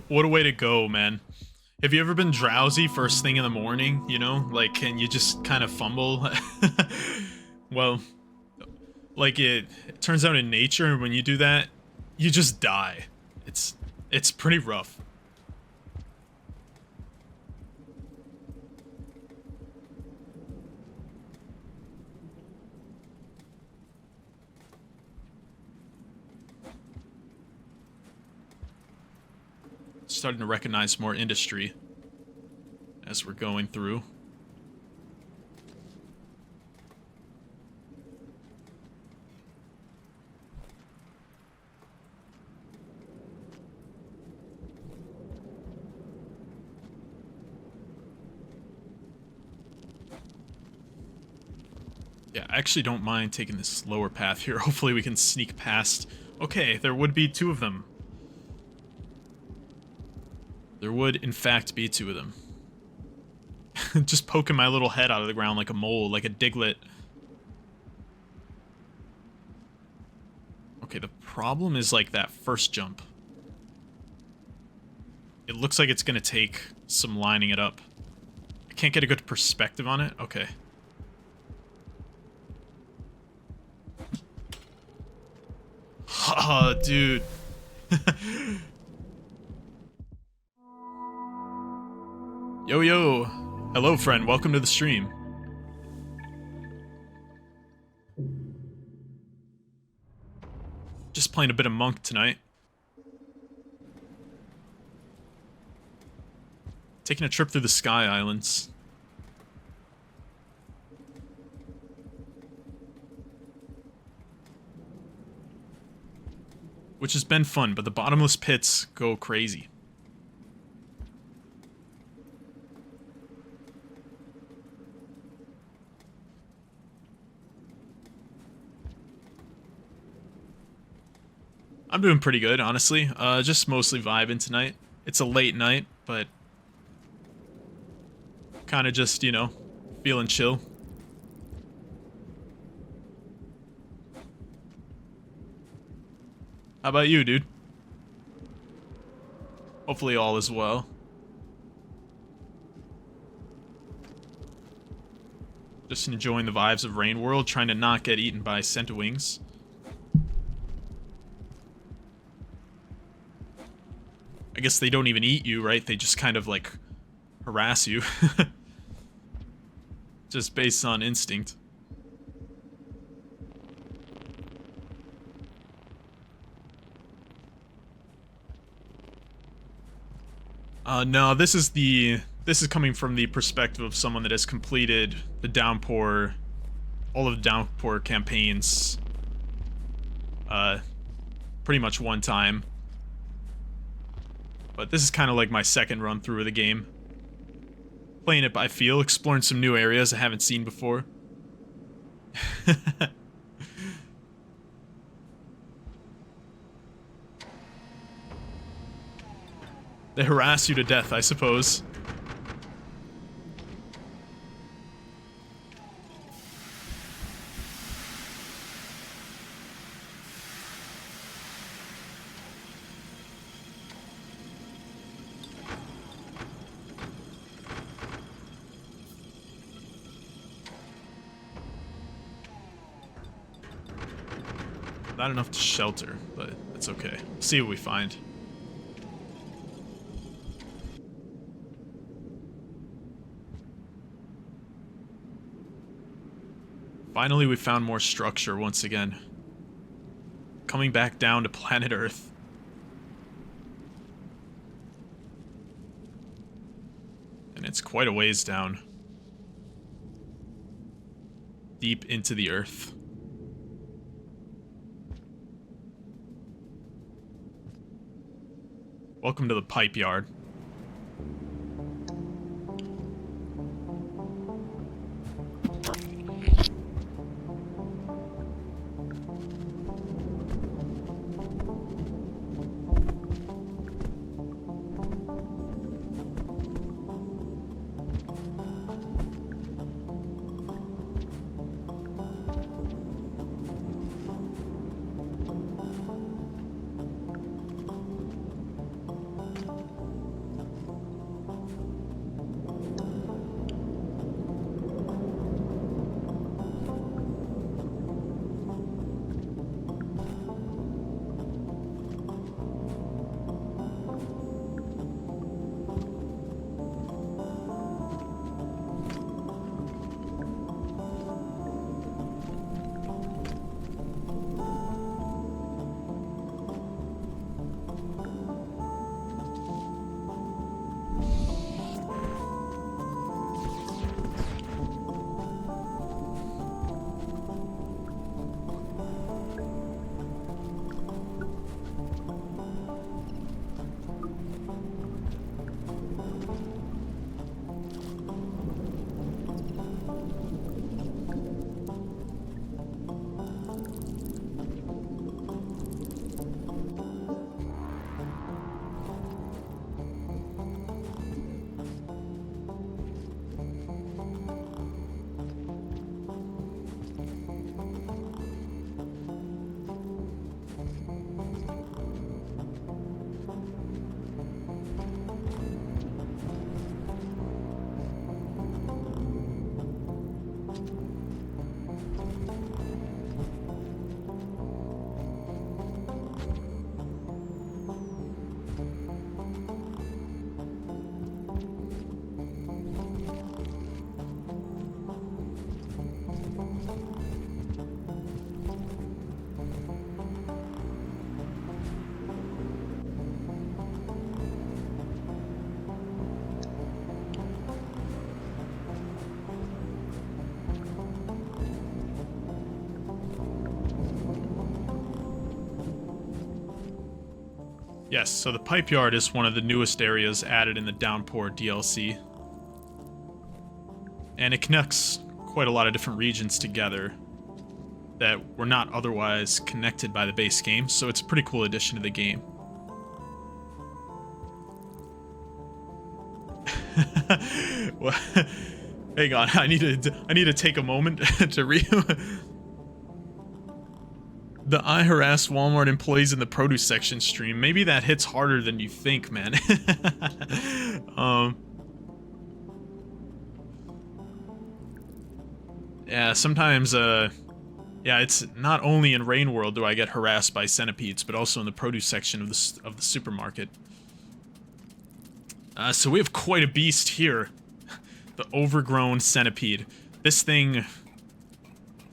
What a way to go, man. Have you ever been drowsy first thing in the morning, you know? Like, and you just kind of fumble? Well, like it turns out in nature, when you do that, you just die. It's it's pretty rough. Starting to recognize more industry as we're going through. Yeah, I actually don't mind taking this slower path here. Hopefully we can sneak past. Okay, there would be two of them. There would, in fact, be two of them. Just poking my little head out of the ground like a mole, like a diglet. Okay, the problem is, like, that first jump. It looks like it's gonna take some lining it up. I can't get a good perspective on it? Okay. Oh, dude. Yo, yo. Hello, friend. Welcome to the stream. Just playing a bit of Monk tonight. Taking a trip through the Sky Islands. Which has been fun, but the bottomless pits go crazy. I'm doing pretty good, honestly. Just mostly vibing tonight. It's a late night, but kind of just, you know, feeling chill. How about you, dude? Hopefully all is well. Just enjoying the vibes of Rain World, trying to not get eaten by Centowings. I guess they don't even eat you, right? They just kind of, like, harass you. Just based on instinct. No, this is coming from the perspective of someone that has completed the Downpour, all of the Downpour campaigns, pretty much one time. But this is kind of like my second run through of the game. Playing it by feel, exploring some new areas I haven't seen before. They harass you to death, I suppose. Not enough to shelter, but it's okay. See what we find. Finally, we found more structure once again. Coming back down to planet Earth. And it's quite a ways down. Deep into the Earth. Welcome to the Pipeyard. Yes, so the Pipeyard is one of the newest areas added in the Downpour DLC. And it connects quite a lot of different regions together that were not otherwise connected by the base game, so it's a pretty cool addition to the game. Well, hang on, I need to take a moment to read. The I harass Walmart employees in the produce section stream. Maybe that hits harder than you think, man. Yeah, sometimes, yeah, it's not only in Rain World do I get harassed by centipedes, but also in the produce section of the supermarket. So we have quite a beast here. The overgrown centipede. This thing...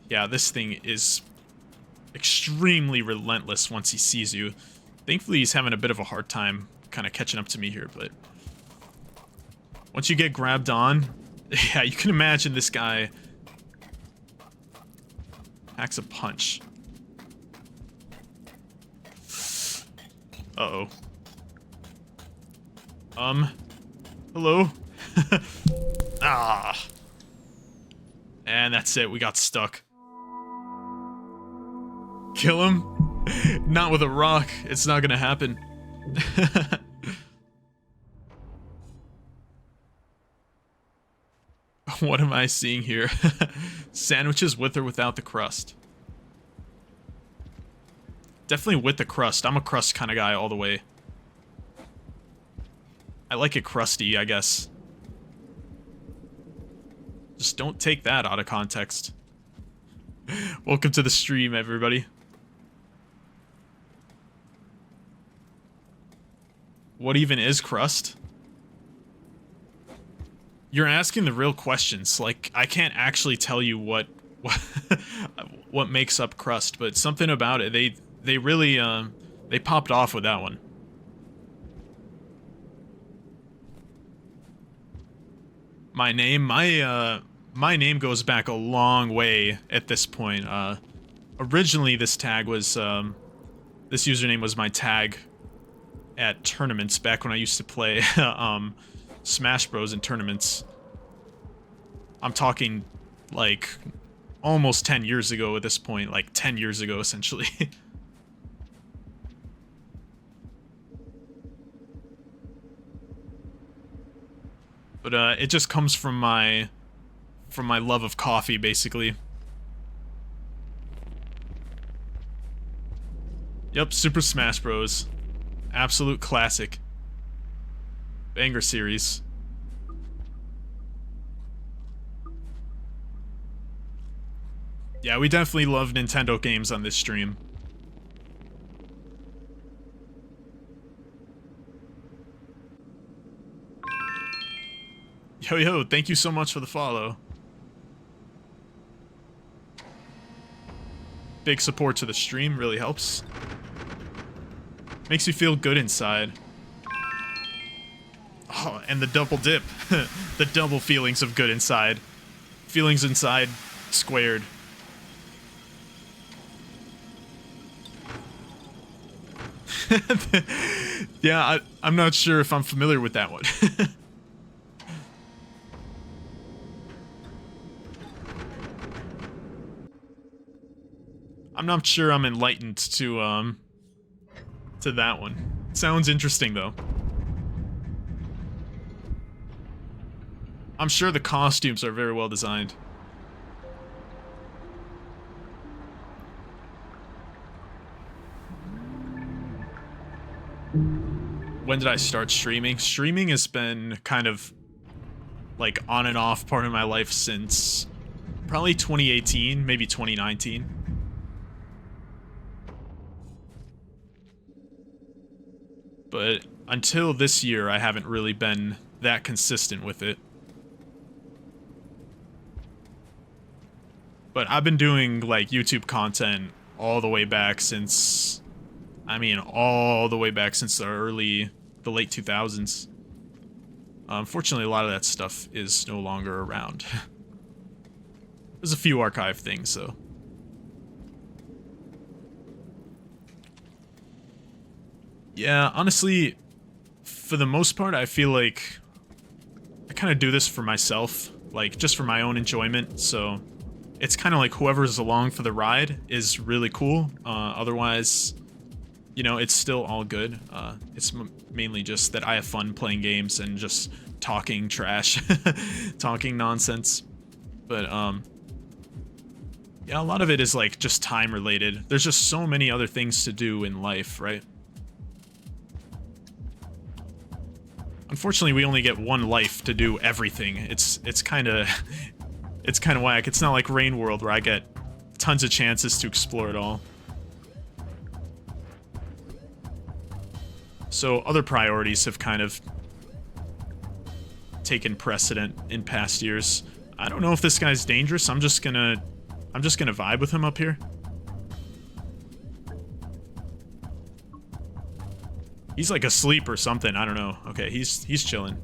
Yeah, this thing is extremely relentless once he sees you. Thankfully, he's having a bit of a hard time kind of catching up to me here, but... Once you get grabbed on... Yeah, you can imagine this guy... packs a punch. Uh-oh. Hello? Ah. And that's it, we got stuck. Kill him? Not with a rock, it's not gonna happen. What am I seeing here? Sandwiches with or without the crust? Definitely with the crust, I'm a crust kind of guy all the way. I like it crusty, I guess. Just don't take that out of context. Welcome to the stream, everybody. What even is crust? You're asking the real questions. Like, I can't actually tell you what makes up crust, but something about it, they really they popped off with that one. My name, my name goes back a long way at this point. Originally, this tag was, this username was my tag at tournaments back when I used to play, Smash Bros. In tournaments. I'm talking, like, almost 10 years ago at this point. Like, 10 years ago, essentially. But, it just comes from my love of coffee, basically. Yep, Super Smash Bros. Absolute classic. Banger series. Yeah, we definitely love Nintendo games on this stream. Yo, thank you so much for the follow. Big support to the stream, really helps. Makes you feel good inside. Oh, and the double dip. The double feelings of good inside. Feelings inside squared. Yeah, I'm not sure if I'm familiar with that one. I'm not sure I'm enlightened to that one. Sounds interesting, though. I'm sure the costumes are very well designed. When did I start streaming? Streaming has been kind of like on and off part of my life since probably 2018, maybe 2019. But until this year, I haven't really been that consistent with it. But I've been doing, like, YouTube content all the way back since... I mean, all the way back since the late 2000s. Unfortunately, a lot of that stuff is no longer around. There's a few archive things, though. Yeah, honestly, for the most part, I feel like I kind of do this for myself, like just for my own enjoyment. So it's kind of like whoever's along for the ride is really cool. Otherwise, you know, it's still all good. It's mainly just that I have fun playing games and just talking trash, talking nonsense. But yeah, a lot of it is like just time related. There's just so many other things to do in life, right? Unfortunately, we only get one life to do everything. It's kind of it's kind of whack. It's not like Rain World where I get tons of chances to explore it all. So other priorities have kind of taken precedent in past years. I don't know if this guy's dangerous. I'm just gonna vibe with him up here. He's like asleep or something. I don't know. Okay, he's chilling.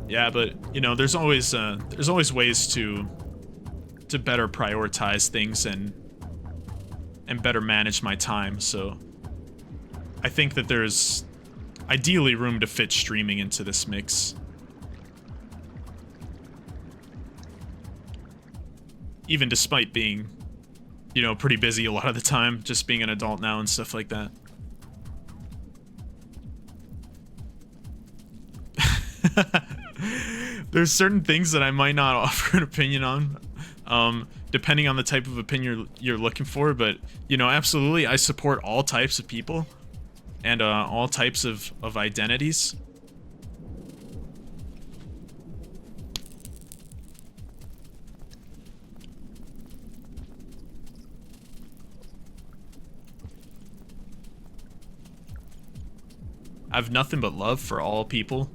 Yeah, but you know, there's always ways to better prioritize things and better manage my time. So I think that there's ideally room to fit streaming into this mix. Even despite being, you know, pretty busy a lot of the time, just being an adult now and stuff like that. There's certain things that I might not offer an opinion on, depending on the type of opinion you're looking for, but, you know, absolutely, I support all types of people and all types of identities. I have nothing but love for all people.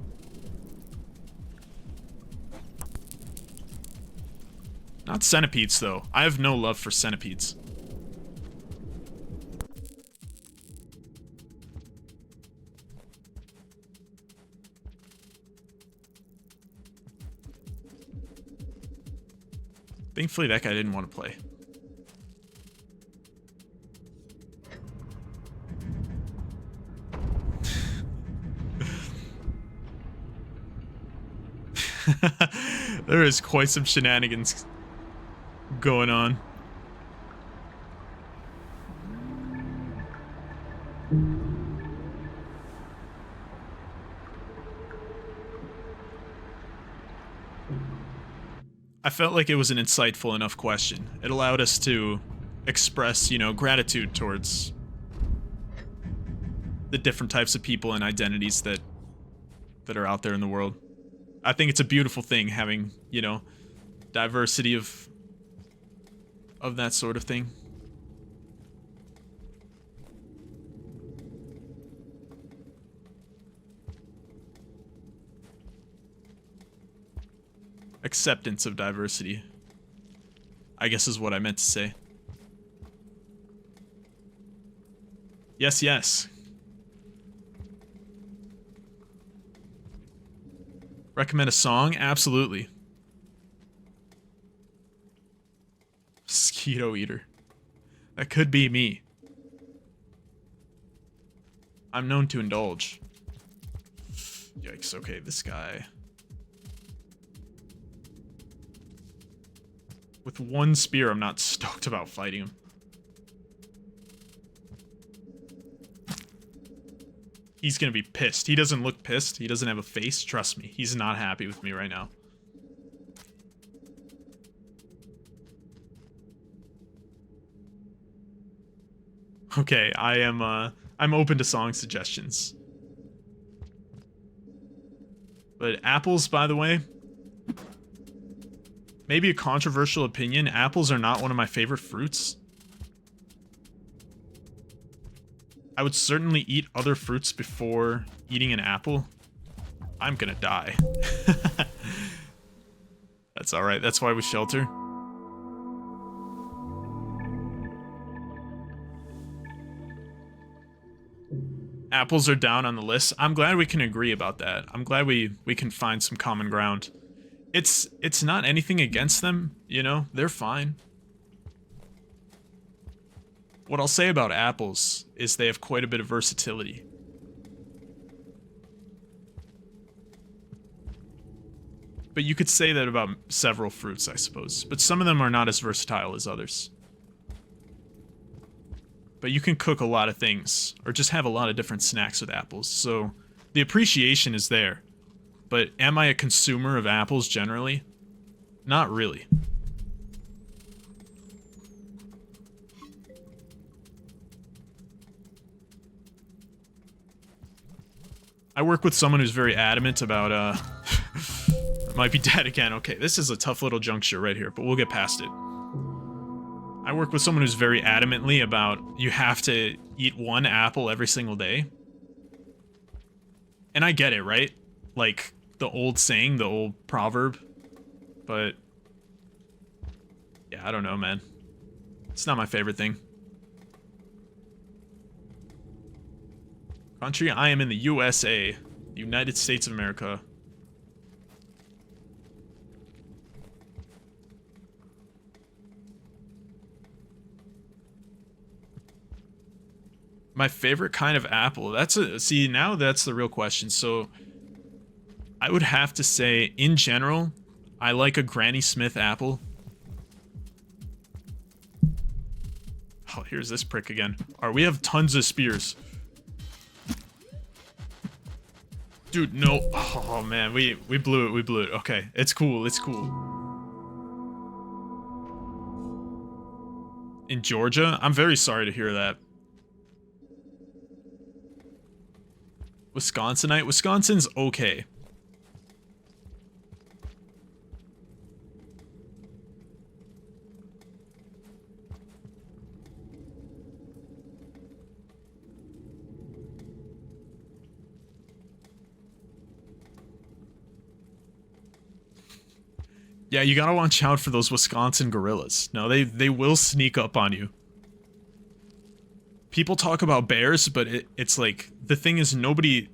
Not centipedes, though. I have no love for centipedes. Thankfully, that guy didn't want to play. There is quite some shenanigans going on. I felt like it was an insightful enough question. It allowed us to express, you know, gratitude towards the different types of people and identities that are out there in the world. I think it's a beautiful thing having, you know, diversity of that sort of thing. Acceptance of diversity, I guess, is what I meant to say. Yes, yes. Recommend a song? Absolutely. Mosquito eater. That could be me. I'm known to indulge. Yikes, okay, this guy. With one spear, I'm not stoked about fighting him. He's gonna be pissed. He doesn't look pissed. He doesn't have a face. Trust me. He's not happy with me right now. Okay, I'm open to song suggestions. But apples, by the way, maybe a controversial opinion, apples are not one of my favorite fruits. I would certainly eat other fruits before eating an apple. I'm gonna die. That's alright, that's why we shelter. Apples are down on the list. I'm glad we can agree about that. I'm glad we can find some common ground. It's not anything against them, you know? They're fine. What I'll say about apples is they have quite a bit of versatility. But you could say that about several fruits, I suppose. But some of them are not as versatile as others. But you can cook a lot of things, or just have a lot of different snacks with apples, so the appreciation is there. But am I a consumer of apples generally? Not really. I work with someone who's very adamant about, it might be dead again. Okay, this is a tough little juncture right here, but we'll get past it. I work with someone who's very adamantly about you have to eat one apple every single day. And I get it, right? Like, the old saying, the old proverb. But, yeah, I don't know, man. It's not my favorite thing. Country, I am in the USA. United States of America. My favorite kind of apple. See, now that's the real question. So, I would have to say, in general, I like a Granny Smith apple. Oh, here's this prick again. Alright, we have tons of spears. Dude, no. Oh, man, we blew it, we blew it. Okay, it's cool, it's cool. In Georgia? I'm very sorry to hear that. Wisconsinite? Wisconsin's okay. Yeah, you gotta watch out for those Wisconsin gorillas. No, they will sneak up on you. People talk about bears, but it's like, the thing is nobody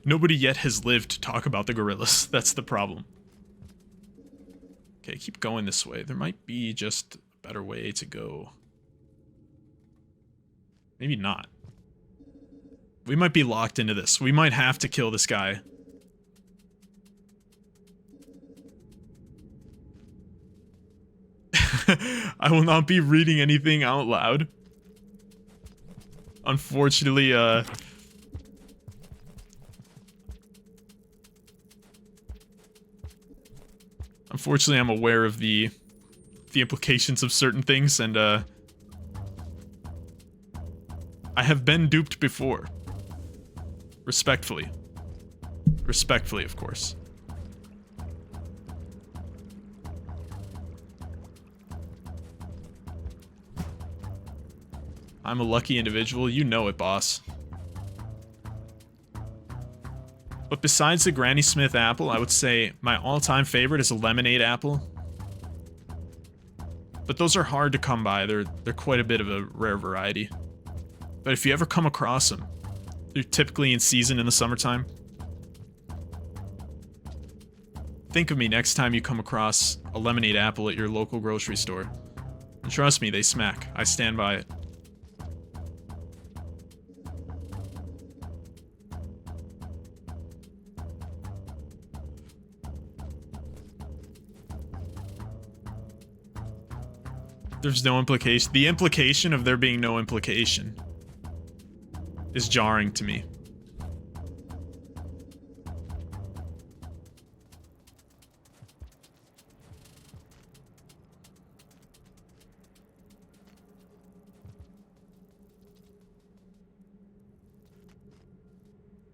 yet has lived to talk about the gorillas. That's the problem. Okay, keep going this way. There might be just a better way to go. Maybe not. We might be locked into this. We might have to kill this guy. I will not be reading anything out loud. Unfortunately, unfortunately, I'm aware of the implications of certain things, and, I have been duped before. Respectfully. Respectfully, of course. I'm a lucky individual, you know it, boss. But besides the Granny Smith apple, I would say my all-time favorite is a lemonade apple. But those are hard to come by, they're quite a bit of a rare variety. But if you ever come across them, they're typically in season in the summertime. Think of me next time you come across a lemonade apple at your local grocery store. And trust me, they smack. I stand by it. There's no implication. The implication of there being no implication is jarring to me.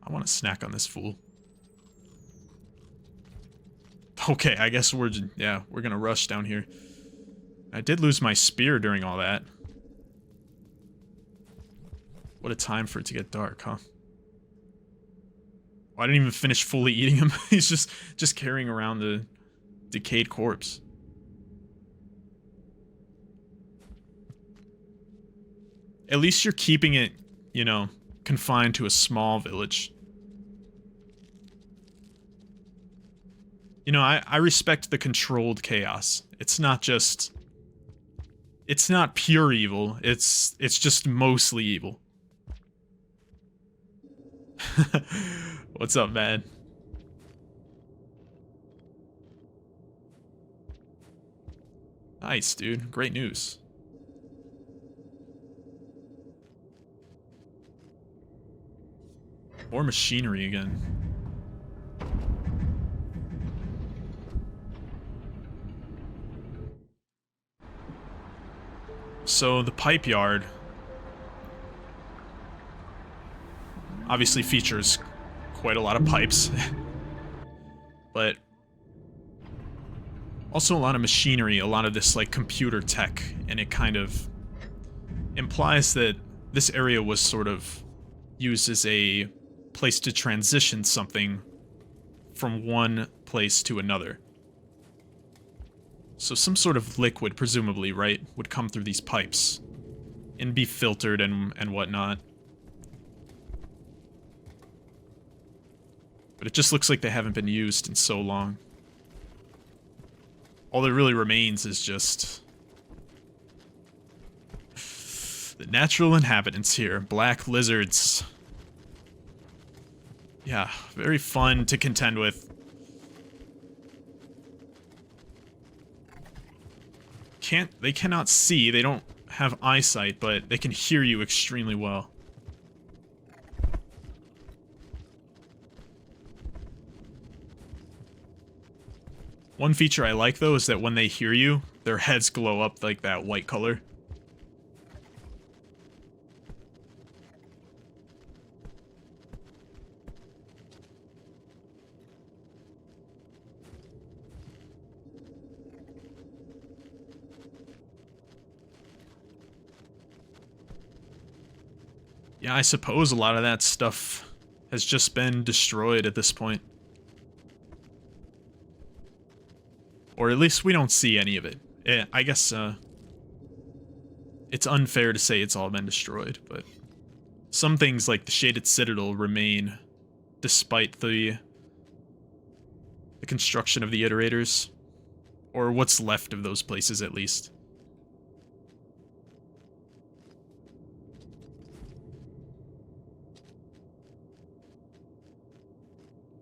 I want to snack on this fool. Okay, I guess we're gonna rush down here. I did lose my spear during all that. What a time for it to get dark, huh? Well, I didn't even finish fully eating him. He's just carrying around the decayed corpse. At least you're keeping it, you know, confined to a small village. You know, I respect the controlled chaos. It's not just... It's not pure evil, it's just mostly evil. What's up, man? Nice, dude. Great news. More machinery again. So the Pipeyard obviously features quite a lot of pipes, but also a lot of machinery, a lot of this like computer tech, and it kind of implies that this area was sort of used as a place to transition something from one place to another. So some sort of liquid, presumably, right, would come through these pipes and be filtered and whatnot. But it just looks like they haven't been used in so long. All that really remains is just the natural inhabitants here. Black lizards. Yeah, very fun to contend with. They cannot see, they don't have eyesight, but they can hear you extremely well. One feature I like, though, is that when they hear you, their heads glow up like that white color. Yeah, I suppose a lot of that stuff has just been destroyed at this point. Or at least we don't see any of it. I guess, it's unfair to say it's all been destroyed, but some things like the Shaded Citadel remain despite the construction of the iterators. Or what's left of those places, at least.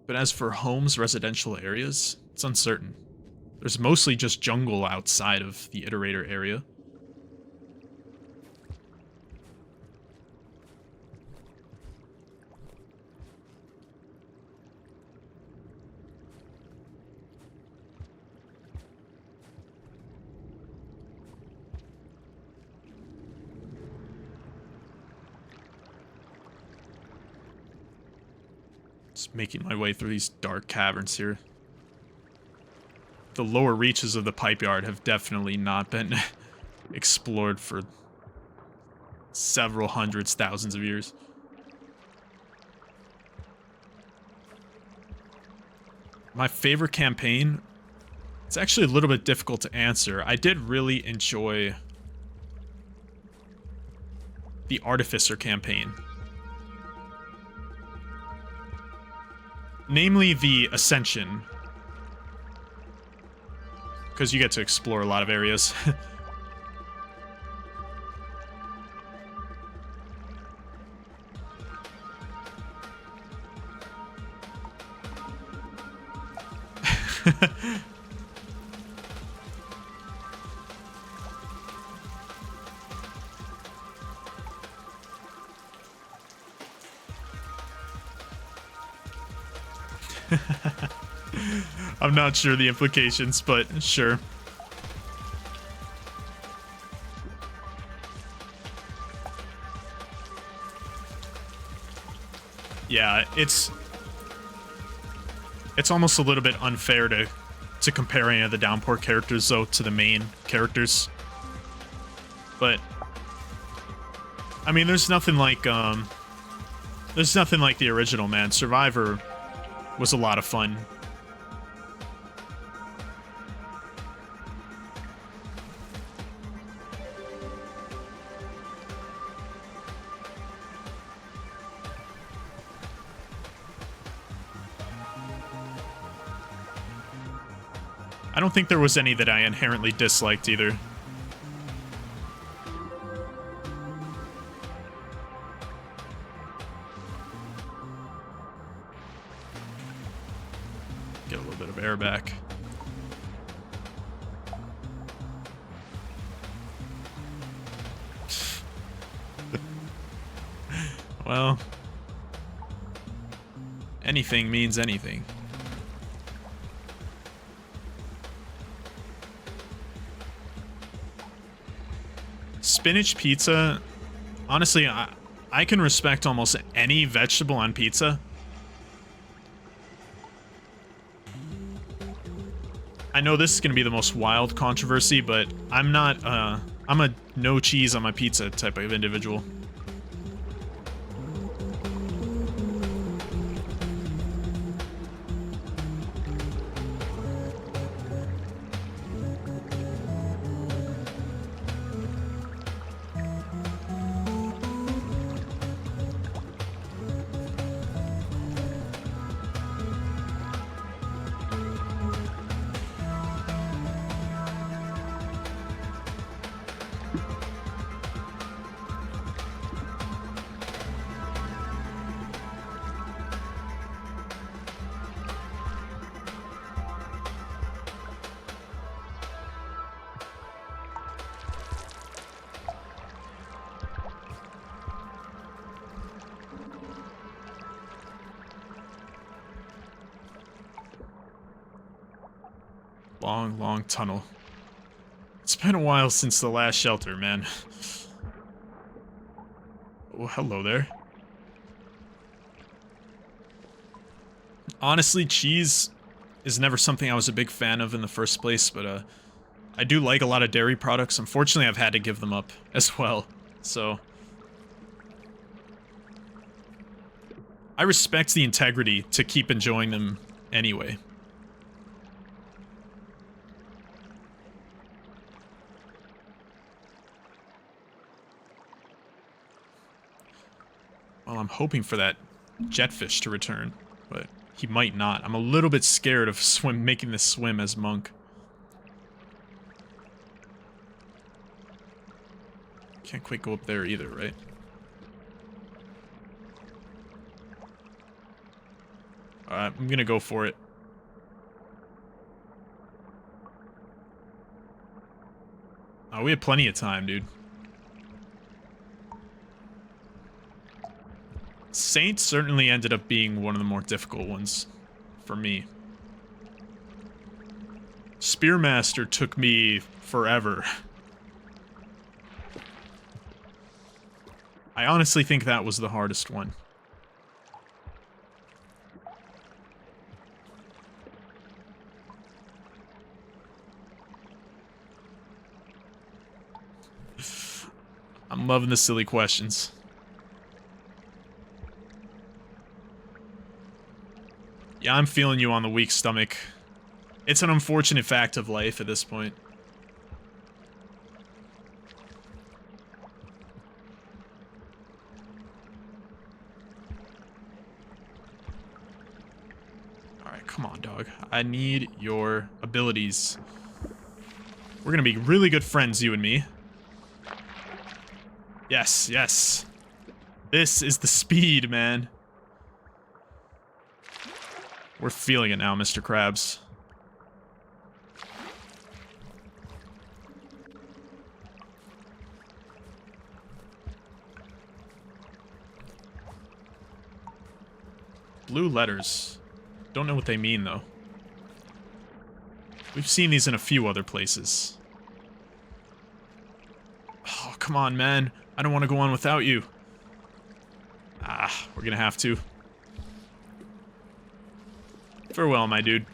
But as for homes, residential areas, it's uncertain. There's mostly just jungle outside of the iterator area. Just making my way through these dark caverns here. The lower reaches of the Pipeyard have definitely not been explored for several hundreds, thousands of years. My favorite campaign, it's actually a little bit difficult to answer. I did really enjoy the Artificer campaign. Namely, the Ascension. Because you get to explore a lot of areas. I'm not sure the implications, but sure. Yeah, it's almost a little bit unfair to compare any of the Downpour characters, though, to the main characters. But I mean, there's nothing like the original, man. Survivor was a lot of fun. I don't think there was any that I inherently disliked either. Get a little bit of air back. Well, anything means anything. Spinach pizza, honestly, I can respect almost any vegetable on pizza. I know this is going to be the most wild controversy, but I'm not, I'm a no cheese on my pizza type of individual. Long tunnel. It's been a while since the last shelter, man. Oh, hello there. Honestly, cheese is never something I was a big fan of in the first place, but I do like a lot of dairy products. Unfortunately, I've had to give them up as well, so I respect the integrity to keep enjoying them anyway. Well, I'm hoping for that jetfish to return, but he might not. I'm a little bit scared of making this swim as Monk. Can't quite go up there either, right? Alright, I'm gonna go for it. Oh, we had plenty of time, dude. Saint certainly ended up being one of the more difficult ones for me. Spearmaster took me forever. I honestly think that was the hardest one. I'm loving the silly questions. Yeah, I'm feeling you on the weak stomach. It's an unfortunate fact of life at this point. Alright, come on, dog. I need your abilities. We're gonna be really good friends, you and me. Yes, yes. This is the speed, man. We're feeling it now, Mr. Krabs. Blue letters. Don't know what they mean, though. We've seen these in a few other places. Oh, come on, man. I don't want to go on without you. Ah, we're gonna have to. Farewell, my dude.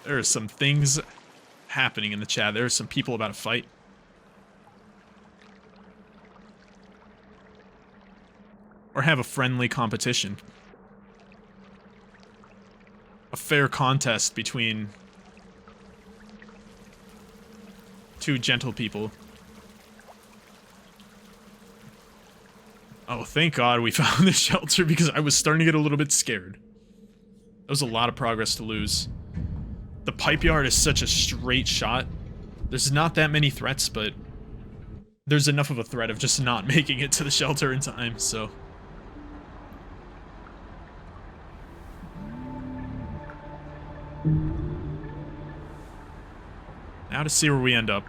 There are some things happening in the chat. There are some people about to fight. Or have a friendly competition. A fair contest between Two gentle people. Oh, thank God we found the shelter because I was starting to get a little bit scared. That was a lot of progress to lose. The Pipeyard is such a straight shot. There's not that many threats, but there's enough of a threat of just not making it to the shelter in time, so. Now to see where we end up.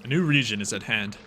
A new region is at hand.